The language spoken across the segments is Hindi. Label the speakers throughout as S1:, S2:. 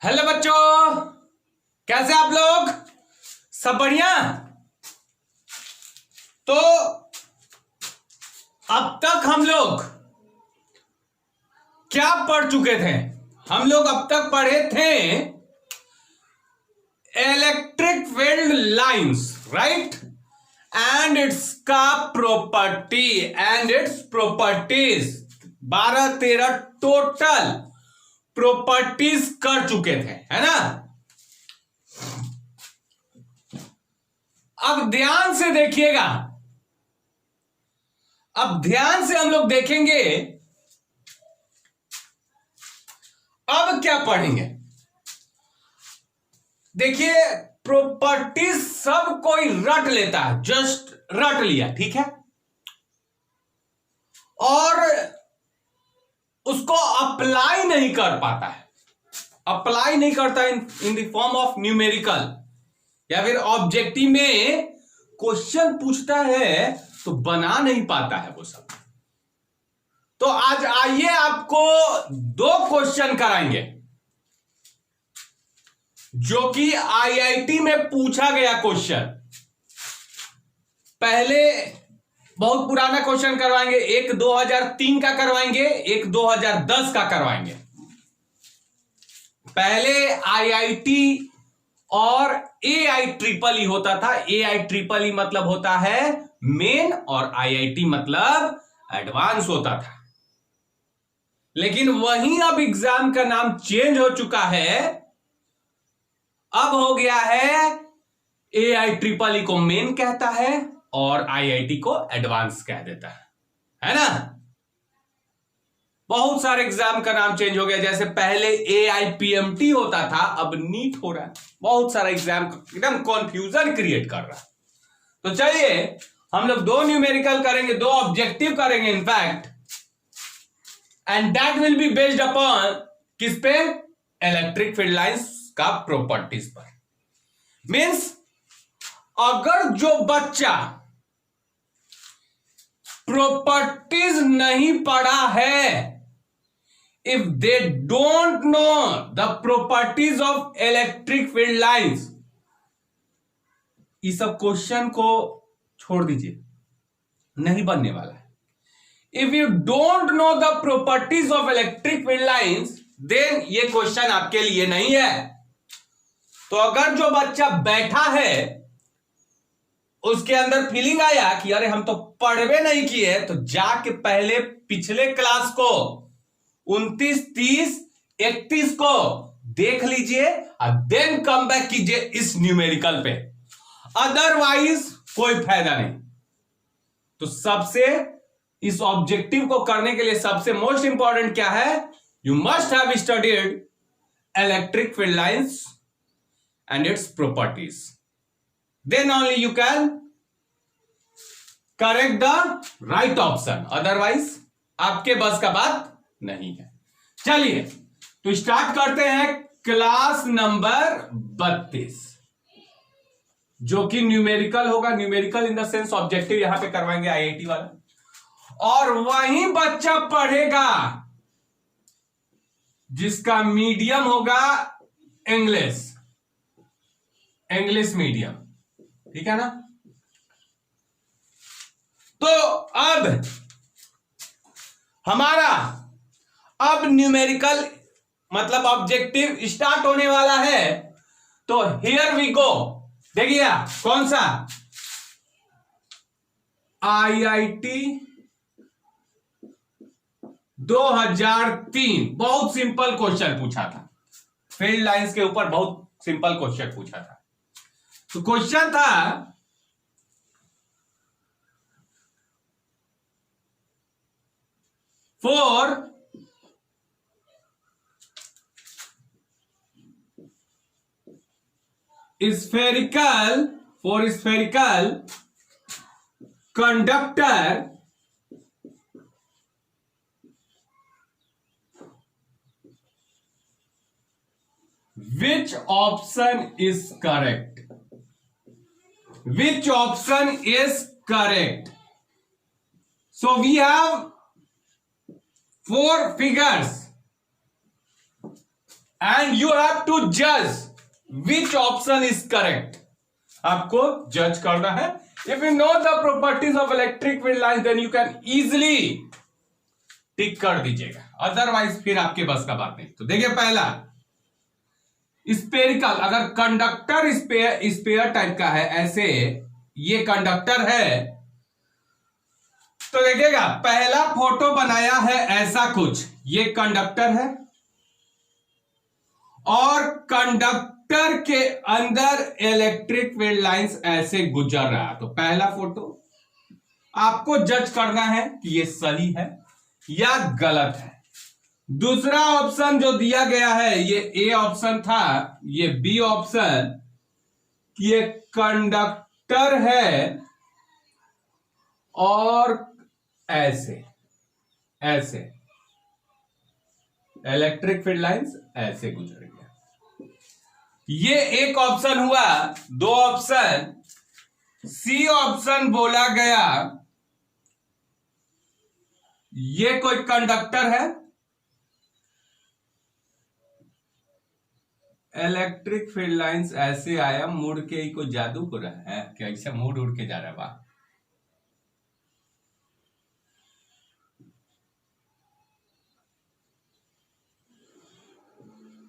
S1: हेलो बच्चों, कैसे आप लोग? सब बढ़िया? तो अब तक हम लोग क्या पढ़ चुके थे? हम लोग अब तक पढ़े थे electric field lines, right? And its का property and its properties 12-13 total properties कर चुके थे, है ना? अब ध्यान से देखिएगा, अब ध्यान से हम लोग देखेंगे अब क्या पढ़ेंगे। देखिए, प्रॉपर्टीज सब कोई रट लेता है, जस्ट रट लिया, ठीक है, और उसको अप्लाई नहीं कर पाता है, अप्लाई नहीं करता in the form of numerical, या फिर ऑब्जेक्टिव में क्वेश्चन पूछता है तो बना नहीं पाता है वो सब। तो आज आइए आपको 2 क्वेश्चन कराएंगे जो कि आईआईटी में पूछा गया क्वेश्चन। पहले बहुत पुराना क्वेश्चन करवाएंगे, एक 2003 का करवाएंगे, एक 2010 का करवाएंगे। पहले आईआईटी और AIEEE होता था। AIEEE मतलब होता है मेन और IIT मतलब एडवांस होता था। लेकिन वहीं अब एग्जाम का नाम चेंज हो चुका है, अब हो गया है AIEEE को मेन कहता है और IIT को एडवांस कह देता है ना? बहुत सारे एग्जाम का नाम चेंज हो गया, जैसे पहले AIPMT होता था, अब नीट हो रहा है। बहुत सारा एग्जाम एकदम कंफ्यूजन क्रिएट कर रहा है। तो चलिए हम लोग 2 न्यूमेरिकल करेंगे, 2 ऑब्जेक्टिव करेंगे in fact, and that will be based upon किस पे? इलेक्ट्रिक फील्ड लाइंस का प्रॉपर्टीज पर। मींस अगर जो बच्चा प्रॉपर्टीज नहीं पढ़ा है, if they don't know the properties of electric field lines, इस सब क्वेश्चन को छोड़ दीजिए, नहीं बनने वाला है। If you don't know the properties of electric field lines, then ये क्वेश्चन आपके लिए नहीं है। तो अगर जो बच्चा बैठा है उसके अंदर फीलिंग आया कि अरे हम तो पढ़वे नहीं किए, तो जाके पहले पिछले क्लास को 29, 30, 31 को देख लीजिए और देन कम बैक कीजिए इस न्यूमेरिकल पे, अदरवाइज कोई फायदा नहीं। तो सबसे इस ऑब्जेक्टिव को करने के लिए सबसे मोस्ट इंपॉर्टेंट क्या है? You must have studied electric field lines and its properties, then only you can correct the right option, otherwise आपके बस का बात नहीं है। चलिए तो स्टार्ट करते हैं क्लास नंबर 32, जो कि न्यूमेरिकल होगा। Numerical in the sense objective यहां पे करवाएंगे आईआईटी वाला, और वही बच्चा पढ़ेगा जिसका मीडियम होगा इंग्लिश, इंग्लिश मीडियम, ठीक है ना? तो अब हमारा अब न्यूमेरिकल मतलब ऑब्जेक्टिव स्टार्ट होने वाला है। तो हियर वी गो। देखिए कौन सा? आईआईटी 2003, बहुत सिंपल क्वेश्चन पूछा था, फील्ड लाइंस के ऊपर बहुत सिंपल क्वेश्चन पूछा था। तो क्वेश्चन था for spherical conductor which option is correct? Which option is correct? So we have 4 figures and you have to जज विच ऑप्शन इज करेक्ट। आपको जज करना है। If you know the properties of electric field line then you can easily tick कर दीजिएगा, अदरवाइज फिर आपके बस का बात नहीं। तो देखिए पहला स्पेरिकल, अगर कंडक्टर स्पेयर टाइप का है, ऐसे ये कंडक्टर है, तो देखिएगा पहला फोटो बनाया है ऐसा कुछ, ये कंडक्टर है और कंडक्टर के अंदर इलेक्ट्रिक फील्ड लाइंस ऐसे गुजर रहा है। तो पहला फोटो आपको जज करना है कि ये सही है या गलत है। दूसरा ऑप्शन जो दिया गया है, ये ए ऑप्शन था, ये बी ऑप्शन, ये कंडक्टर है और ऐसे ऐसे इलेक्ट्रिक फील्ड लाइंस ऐसे गुजर गया। ये एक ऑप्शन हुआ। दो ऑप्शन, सी ऑप्शन बोला गया, ये कोई कंडक्टर है, इलेक्ट्रिक फील्ड लाइंस ऐसे आया, मुड़ के ही कोई जादू हो रहा है क्या, ऐसे मुड़ उड़ के जा रहा है वाह।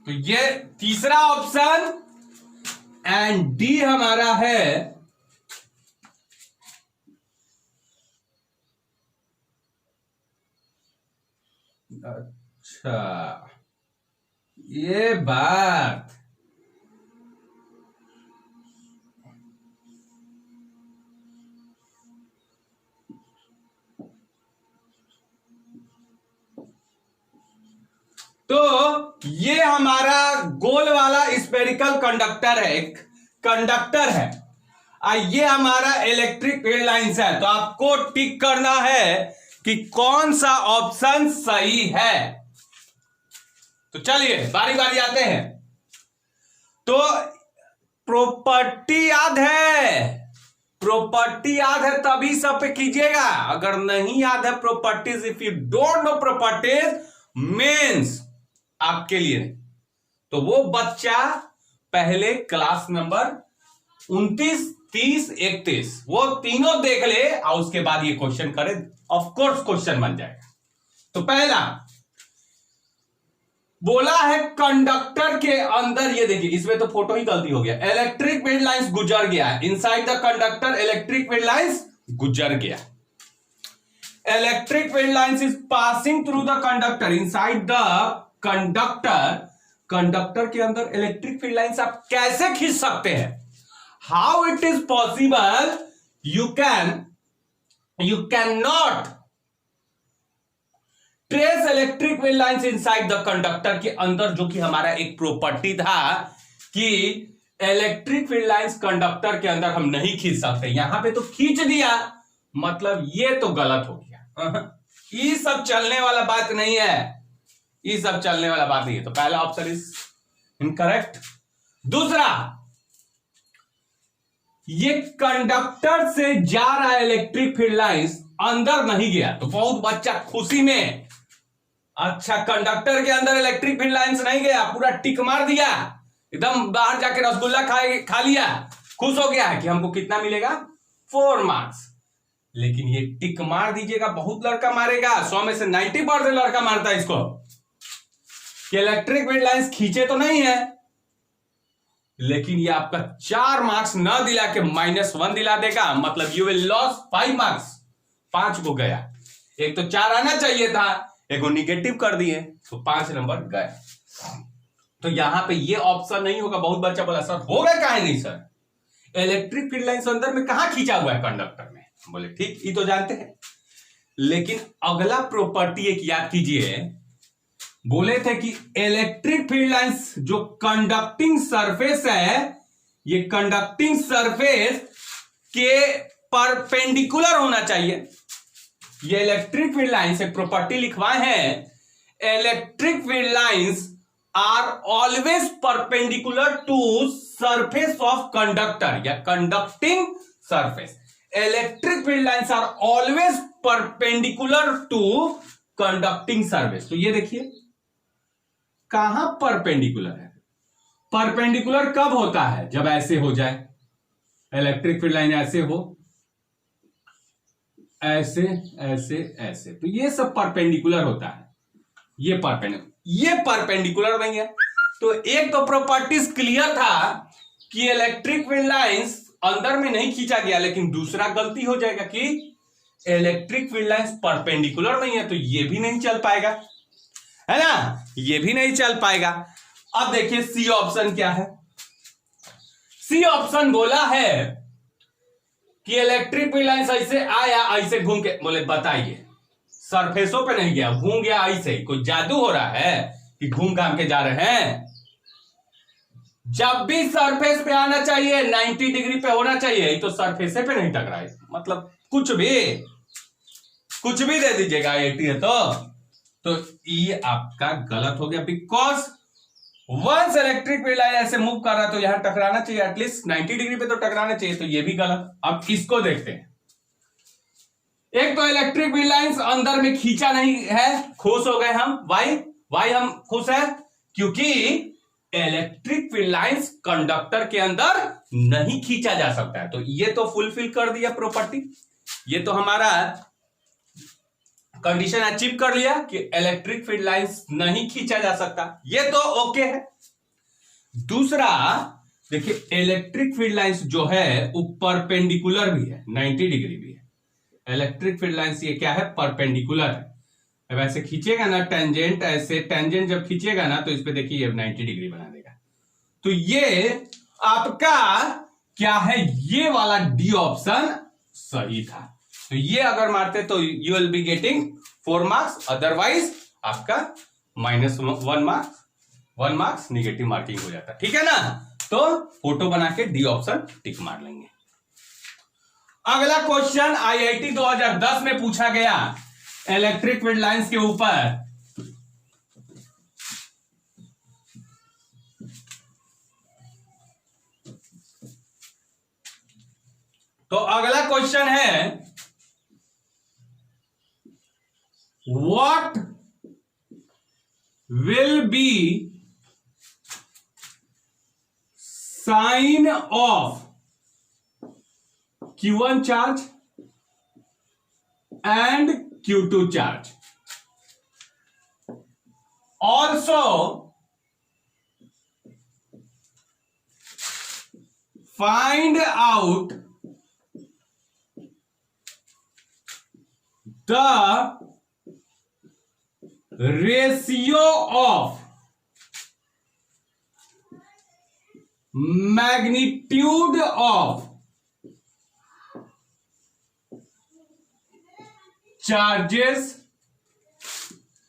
S1: तो ये तीसरा ऑप्शन एंड डी हमारा है अच्छा, ये बात। तो ये हमारा गोल वाला स्पेरिकल कंडक्टर है, एक कंडक्टर है, ये हमारा इलेक्ट्रिक फील्ड लाइंस है। तो आपको टिक करना है कि कौन सा ऑप्शन सही है। तो चलिए बारी बारी आते हैं। तो प्रॉपर्टी याद है, प्रॉपर्टी याद है तभी सब पे कीजिएगा, अगर नहीं याद है properties, if you don't know properties means आपके लिए नहीं। तो वो बच्चा पहले क्लास नंबर 29, 30, 31 वो तीनों देख ले और उसके बाद ये क्वेश्चन करे, ऑफ कोर्स क्वेश्चन बन जाएगा। तो पहला बोला है कंडक्टर के अंदर, ये देखिए इसमें तो फोटो ही गलती हो गया, इलेक्ट्रिक फील्ड लाइंस गुजर गया, inside the conductor electric field lines गुजर गया। Electric field lines is passing through the conductor inside the conductor. Conductor के अंदर इलेक्ट्रिक फील्ड लाइंस आप कैसे खींच सकते हैं? How it is possible? You can not trace electric field lines inside the conductor के अंदर, जो कि हमारा एक प्रॉपर्टी था कि इलेक्ट्रिक फील्ड लाइंस कंडक्टर के अंदर हम नहीं खींच सकते। यहां पे तो खींच दिया, मतलब ये तो गलत हो गया। ये सब चलने वाला बात नहीं है, ये सब चलने वाला बात नहीं है। तो पहला ऑप्शन इज इनकरेक्ट। दूसरा, ये कंडक्टर से जा रहा है इलेक्ट्रिक फील्ड लाइंस, अंदर नहीं गया। तो बहुत बच्चा खुशी में, अच्छा कंडक्टर के अंदर इलेक्ट्रिक फील्ड लाइंस नहीं गया, पूरा टिक मार दिया, एकदम बाहर जाके रसगुल्ला खा लिया, खुश हो गया है कि हमको कितना मिलेगा 4 मार्क्स। लेकिन ये टिक मार दीजिएगा, बहुत लड़का मारेगा, 100 में से 90% लड़का मारता है इसको कि इलेक्ट्रिक फील्ड लाइंस खींचे तो नहीं है, लेकिन ये आपका 4 मार्क्स ना दिला के -1 दिला देगा, मतलब यू विल लॉस 5 मार्क्स। 5 को गया, एक तो 4 आना चाहिए था, एक को निगेटिव कर दिए तो 5 नंबर गए। तो यहां पे ये ऑप्शन नहीं होगा। बहुत बच्चा बोला सर हो गए काहे नहीं सर, इलेक्ट्रिक फील्ड लाइंस अंदर में कहां खींचा हुआ है कंडक्टर में? बोले ठीक, ये तो जानते हैं, लेकिन अगला प्रॉपर्टी एक याद कीजिए, बोले थे कि इलेक्ट्रिक फील्ड लाइंस जो कंडक्टिंग सरफेस है, ये कंडक्टिंग सरफेस के परपेंडिकुलर होना चाहिए। ये इलेक्ट्रिक फील्ड लाइंस एक प्रॉपर्टी लिखवाए हैं, electric field lines are always perpendicular to surface of conductor या conducting surface. Electric field lines are always perpendicular to conducting surface. तो ये देखिए कहां परपेंडिकुलर है? परपेंडिकुलर कब होता है? जब ऐसे हो जाए, इलेक्ट्रिक फील्ड लाइन ऐसे हो, ऐसे ऐसे ऐसे, तो ये सब परपेंडिकुलर होता है। ये परपेंडिकुलर नहीं है। तो एक तो प्रॉपर्टीज क्लियर था कि इलेक्ट्रिक फील्ड लाइंस अंदर में नहीं खींचा गया, लेकिन दूसरा गलती हो जाएगा कि इलेक्ट्रिक फील्ड लाइंस परपेंडिकुलर नहीं है, तो ये भी नहीं चल पाएगा, है ना, ये भी नहीं चल पाएगा। अब देखिए सी ऑप्शन क्या है। सी ऑप्शन बोला है कि इलेक्ट्रिक फील्ड लाइंस ऐसे आया, ऐसे घूम के, बोले बताइए, सरफेसों पे नहीं गया, घूम गया ऐसे ही। कोई जादू हो रहा है कि घूम घाम के जा रहे हैं? जब भी सरफेस पे आना चाहिए 90 डिग्री पे होना चाहिए, तो सरफेस पे नहीं टकराए, मतलब कुछ भी दे दीजिएगा 80 है तो ये आपका गलत हो गया, because once electric field line ऐसे मूव कर रहा है तो यहां टकराना चाहिए, एटलीस्ट 90 डिग्री पे तो टकराना चाहिए, तो ये भी गलत। अब इसको देखते हैं। एक तो इलेक्ट्रिक फील्ड लाइंस अंदर में खींचा नहीं है, खुश हो गए हम। वाई हम खुश है? क्योंकि इलेक्ट्रिक फील्ड लाइंस कंडक्टर के अंदर नहीं खींचा जा सकता है, तो ये तो फुलफिल कर दिया प्रॉपर्टी, ये तो हमारा कंडीशन अचीव कर लिया कि इलेक्ट्रिक फील्ड लाइंस नहीं खींचा जा सकता, ये तो ओके है। दूसरा देखिए, इलेक्ट्रिक फील्ड लाइंस जो है वो परपेंडिकुलर भी है, 90 डिग्री भी है। इलेक्ट्रिक फील्ड लाइंस ये क्या है? परपेंडिकुलर है। अब ऐसे खींचेगा ना टेंजेंट, ऐसे टेंजेंट जब खींचेगा ना तो इस पे देखिए ये 90 डिग्री बना देगा। तो ये आपका क्या है? ये वाला डी ऑप्शन सही था। तो ये अगर मारते तो you will be getting 4 marks, otherwise आपका -1 मार्क्स निगेटिव मार्किंग हो जाता, ठीक है ना। तो फोटो बना के डी ऑप्शन टिक मार लेंगे। अगला क्वेश्चन आईआईटी 2010 में पूछा गया इलेक्ट्रिक फील्ड लाइंस के ऊपर। तो अगला क्वेश्चन है, what will be sign of Q1 charge and Q2 charge? Also find out the ratio of magnitude of charges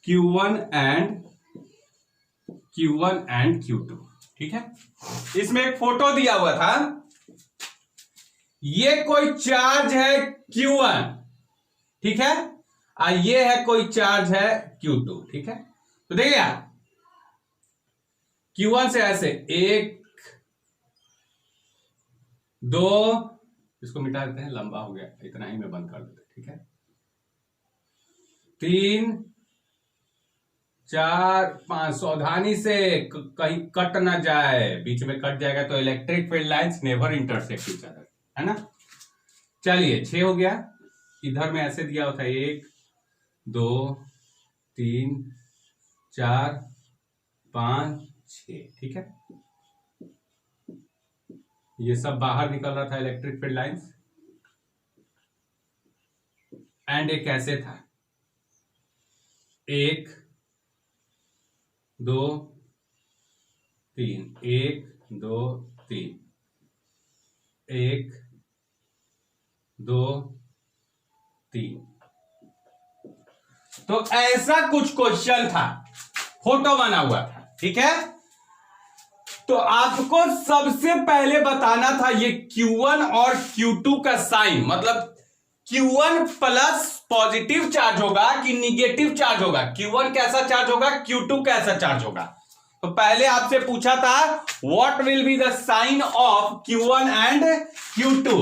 S1: Q1 and Q2, ठीक है। इसमें एक फोटो दिया हुआ था, ये कोई चार्ज है Q1, ठीक है, और ये है कोई चार्ज है Q2, ठीक है। तो देखिए Q1 से ऐसे 1 2, इसको मिटा देते हैं, लंबा हो गया, इतना ही में बंद कर देते, ठीक है। 3 4 5, सावधानी से कहीं कट ना जाए, बीच में कट जाएगा तो electric field lines never intersect each other, है ना। चलिए 6 हो गया, इधर में ऐसे दिया होता है 1 2 3 4 5 6, ठीक है। ये सब बाहर निकल रहा था इलेक्ट्रिक फील्ड लाइंस, एंड एक ऐसे था 1 2 3 1 2 3 1 2 3। तो ऐसा कुछ क्वेश्चन था, फोटो बना हुआ था, ठीक है। तो आपको सबसे पहले बताना था ये Q1 और Q2 का साइन, मतलब Q1 प्लस पॉजिटिव चार्ज होगा कि निगेटिव चार्ज होगा, Q1 कैसा चार्ज होगा, Q2 कैसा चार्ज होगा। तो पहले आपसे पूछा था what will be the sign of Q1 and Q2।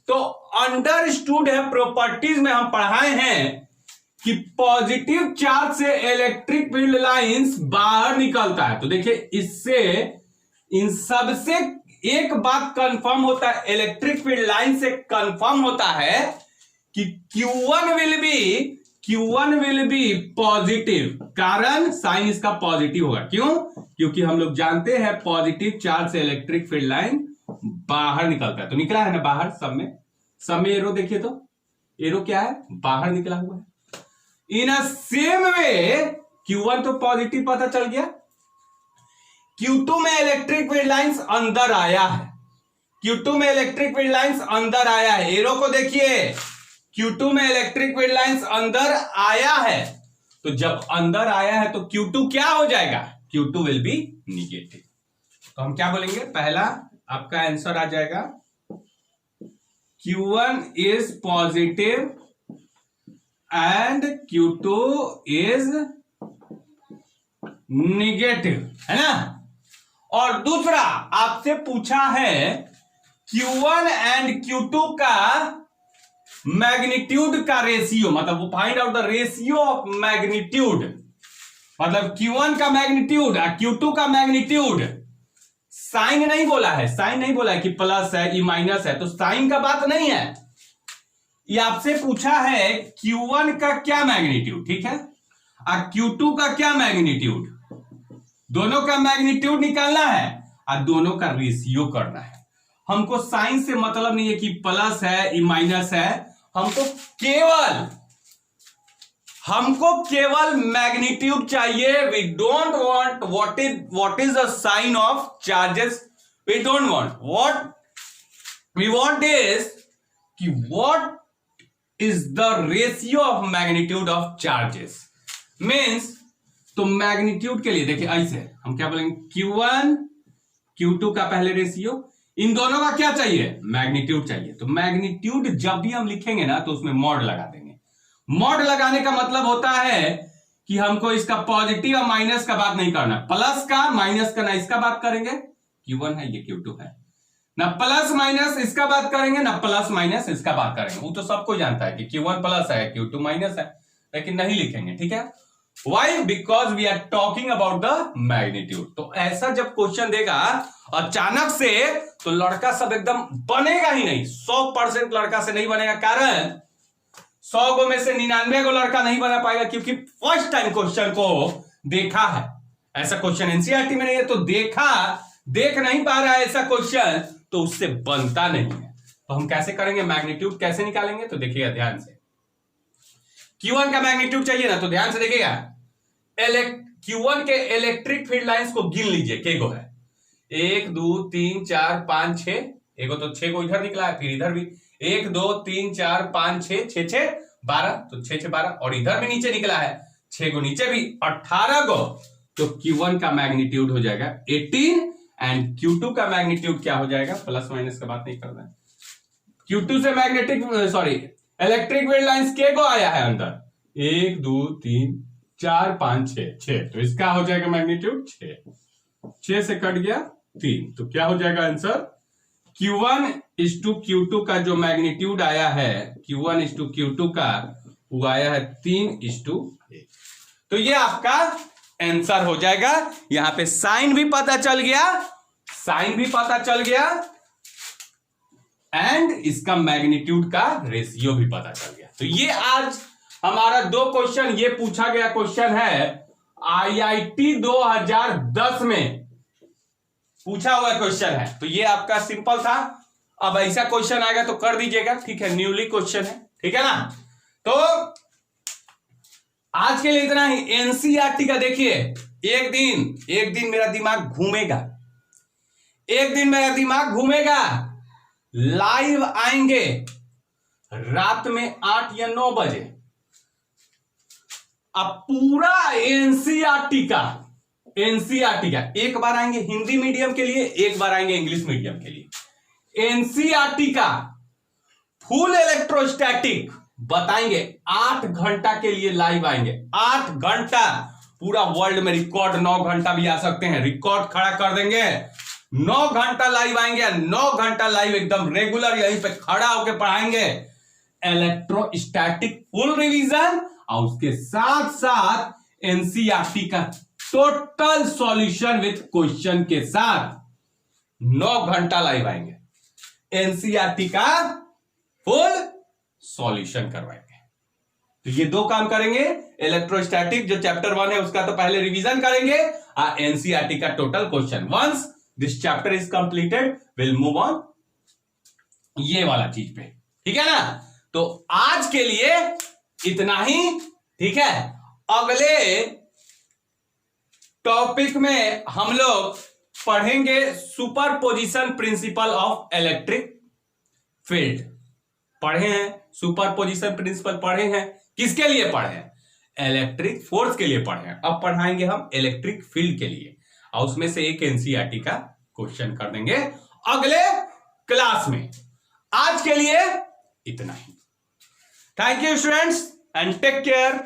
S1: तो अंडरस्टूड है, प्रॉपर्टीज में हम पढ़ाए हैं कि पॉजिटिव चार्ज से इलेक्ट्रिक फील्ड लाइंस बाहर निकलता है। तो देखिए इससे इन सब से एक बात कंफर्म होता है, इलेक्ट्रिक फील्ड लाइन से कंफर्म होता है कि Q1 विल बी पॉजिटिव, कारण साइन इसका पॉजिटिव होगा। क्यों? क्योंकि हम लोग जानते हैं पॉजिटिव चार्ज से इलेक्ट्रिक फील्ड लाइन बाहर निकलता है। तो निकला है ना बाहर, सब में एरो देखिए, तो एरो क्या है, बाहर निकला हुआ है। इन अ सेम वे Q1 तो पॉजिटिव पता चल गया, Q2 में इलेक्ट्रिक फील्ड लाइंस अंदर आया है, Q2 में इलेक्ट्रिक फील्ड लाइंस अंदर आया है। एरो को देखिए, Q2 में इलेक्ट्रिक फील्ड लाइंस अंदर आया है। तो जब अंदर आया है तो Q2 क्या हो जाएगा, Q2 विल बी निगेटिव। तो हम क्या बोलेंगे, पहला आपका आंसर आ जाएगा Q1 is positive and Q2 is negative, है ना। और दूसरा आपसे पूछा है Q1 एंड Q2 का मैग्नीट्यूड का रेशियो, मतलब वो find out the ratio of magnitude, मतलब Q1 का मैग्नीट्यूड और Q2 का मैग्नीट्यूड। साइन नहीं बोला है, साइन नहीं बोला है कि प्लस है, ई माइनस है, तो साइन का बात नहीं है। ये आपसे पूछा है Q1 का क्या मैग्नीट्यूड, ठीक है, और Q2 का क्या मैग्नीट्यूड, दोनों का मैग्नीट्यूड निकालना है और दोनों का रेशियो करना है। हमको साइन से मतलब नहीं है कि प्लस है, ई माइनस है, हमको केवल मैग्नीट्यूड चाहिए। We don't want what is the sign of charges, we don't want, what we want is कि what is the ratio of magnitude of charges. Means तो मैग्नीट्यूड के लिए देखिए ऐसे हम क्या बोलेंगे, Q1 Q2 का पहले रेशियो, इन दोनों का क्या चाहिए, मैग्नीट्यूड चाहिए। तो मैग्नीट्यूड जब भी हम लिखेंगे ना तो उसमें मॉड लगा देंगे। मॉड लगाने का मतलब होता है कि हमको इसका पॉजिटिव और माइनस का बात नहीं करना, प्लस का माइनस का ना इसका बात करेंगे, Q1 है ये Q2 है ना, प्लस माइनस इसका बात करेंगे ना, प्लस माइनस इसका बात करेंगे। वो तो सबको जानता है कि Q1 प्लस है Q2 माइनस है, लेकिन नहीं लिखेंगे, ठीक है। Why? Because we are talking about the magnitude। तो ऐसा जब क्वेश्चन देगा अचानक से तो लड़का सब एकदम बनेगा ही नहीं, 100% लड़का से नहीं बनेगा, कारण 100 गो में से 99 गो लड़का नहीं बना पाएगा, क्योंकि फर्स्ट टाइम क्वेश्चन को देखा है। ऐसा क्वेश्चन एनसीईआरटी में नहीं है, तो देख नहीं पा रहा है ऐसा क्वेश्चन, तो उससे बनता नहीं है। तो हम कैसे करेंगे, मैग्नीट्यूड कैसे निकालेंगे, तो देखिएगा ध्यान से। Q1 का मैग्नीट्यूड चाहिए ना, तो ध्यान से देखिएगा, Q1 के इलेक्ट्रिक फील्ड लाइंस को गिन लीजिए, के गो है, 1 2 3 4 5 6, एगो तो 6 गो इधर निकला है, फिर इधर भी 1 2 3 4 5 6 6 6 12, तो 6 6 12, और इधर भी नीचे निकला है 6 गो, नीचे भी 18 गो। तो Q1 का मैग्नीट्यूड हो जाएगा 18 एंड Q2 का मैग्नीट्यूड क्या हो जाएगा, प्लस माइनस का बात नहीं करना है। Q2 से इलेक्ट्रिक फील्ड लाइंस के को आया है अंदर, 1 2 3 4 5 6, तो इसका हो जाएगा मैग्नीट्यूड 6 से कट गया 3, तो क्या हो जाएगा answer, Q1 is to Q2 का जो मैग्नीट्यूड आया है, Q1 इज टू Q2 का वो आया है 3:1। तो ये आपका आंसर हो जाएगा। यहां पे साइन भी पता चल गया, एंड इसका मैग्नीट्यूड का रेशियो भी पता चल गया। तो ये आज हमारा 2 क्वेश्चन, ये पूछा गया क्वेश्चन है IIT 2010 में पूछा हुआ क्वेश्चन है। तो ये आपका सिंपल था। अब ऐसा क्वेश्चन आएगा तो कर दीजिएगा, ठीक है, न्यूली क्वेश्चन है, ठीक है ना। तो आज के लिए इतना ही। एनसीईआरटी का देखिए, एक दिन मेरा दिमाग घूमेगा, लाइव आएंगे रात में 8 या 9 बजे। अब पूरा एनसीईआरटी का एक बार आएंगे हिंदी मीडियम के लिए, एक बार आएंगे इंग्लिश मीडियम के लिए। एनसीईआरटी का फुल इलेक्ट्रोस्टैटिक बताएंगे, 8 घंटा के लिए लाइव आएंगे। 8 घंटा पूरा वर्ल्ड में रिकॉर्ड, 9 घंटा भी आ सकते हैं, रिकॉर्ड खड़ा कर देंगे। 9 घंटा लाइव आएंगे, 9 घंटा लाइव एकदम रेगुलर यहीं पे खड़ा होकर पढ़ाएंगे। इलेक्ट्रोस्टैटिक फुल रिवीजन और उसके साथ साथ एनसीईआरटी का टोटल सॉल्यूशन विथ क्वेश्चन के साथ 9 घंटा लाइव आएंगे, एनसीईआरटी का फुल सॉल्यूशन करवाएंगे। तो ये 2 काम करेंगे, इलेक्ट्रोस्टैटिक जो चैप्टर 1 है उसका तो पहले रिवीजन करेंगे, और एनसीईआरटी का total question. Once this chapter is completed will move on ये वाला चीज पे, ठीक है ना। तो आज के लिए इतना ही, ठीक है। अगले टॉपिक में हम लोग पढ़ेंगे superposition principle of electric field. पढ़े हैं सुपरपोजिशन प्रिंसिपल, पढ़े हैं, किसके लिए पढ़े हैं? इलेक्ट्रिक फोर्स के लिए पढ़े हैं। अब पढ़ाएंगे हम इलेक्ट्रिक फील्ड के लिए, और उसमें से एक एनसीईआरटी का क्वेश्चन कर देंगे अगले क्लास में। आज के लिए इतना ही। Thank you students and take care.